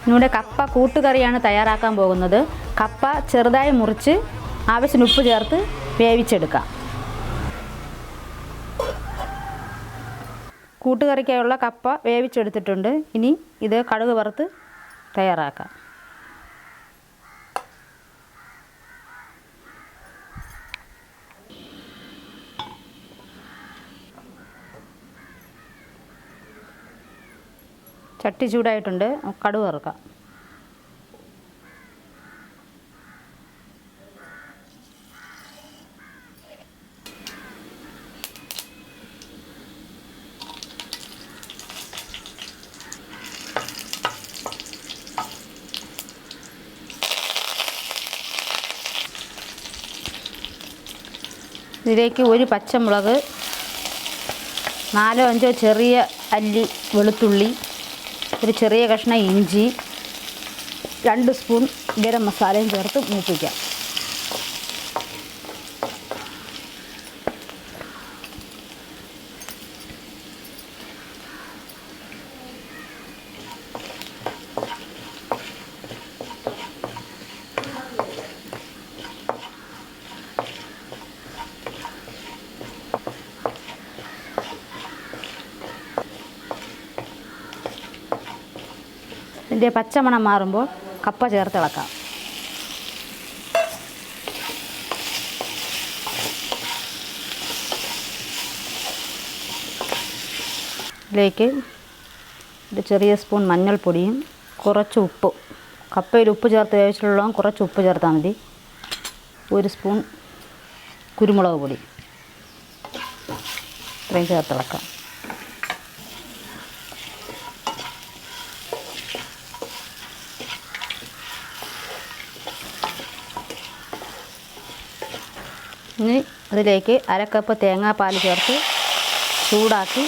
ഇവിടെ കപ്പ കൂട്ടുകറിയാണ് തയ്യാറാക്കാൻ പോകുന്നത്. കപ്പ ചെറുതായി മുറിച്ച് ആവശ്യത്തിന് ഉപ്പ് ചേർത്ത് വേവിച്ചെടുക്കാം. കൂട്ടുകറിക്കായുള്ള കപ്പ വേവിച്ചെടുത്തിട്ടുണ്ട്. ഇനി ഇത് കടുക് വറുത്ത് തയ്യാറാക്കാം. ചട്ടി ചൂടായിട്ടുണ്ട്. കടുക് വറുക്കാം. ഇതിലേക്ക് ഒരു പച്ചമുളക്, 4-5 ചെറിയ അല്ലി വെളുത്തുള്ളി, ഒരു ചെറിയ കഷ്ണം ഇഞ്ചി, 2 സ്പൂൺ ഗരം മസാലയും ചേർത്ത് മൂപ്പിക്കാം. ഇതിൻ്റെ പച്ചമണം മാറുമ്പോൾ കപ്പ ചേർത്ത് ഇളക്കാം. ഇതിലേക്ക് ഒരു ചെറിയ സ്പൂൺ മഞ്ഞൾപ്പൊടിയും കുറച്ച് ഉപ്പും, കപ്പയിൽ ഉപ്പ് ചേർത്ത് വേവിച്ചിട്ടുള്ള കുറച്ച് ഉപ്പ് ചേർത്താൽ മതി. 1 സ്പൂൺ കുരുമുളക് പൊടി, ഇത്രയും ചേർത്ത് ഇളക്കാം. ഇനി അതിലേക്ക് 1/2 കപ്പ് തേങ്ങാപ്പാൽ ചേർത്ത് ചൂടാക്കി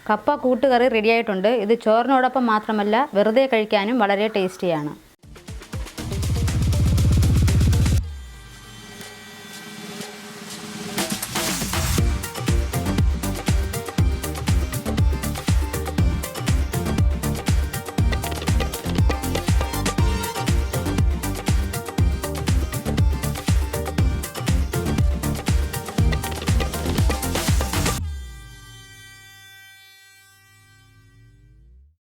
കപ്പ കൂട്ടുകറി റെഡിയായിട്ടുണ്ട്. ഇത് ചോറിനോടൊപ്പം മാത്രമല്ല വെറുതെ കഴിക്കാനും വളരെ ടേസ്റ്റിയാണ്.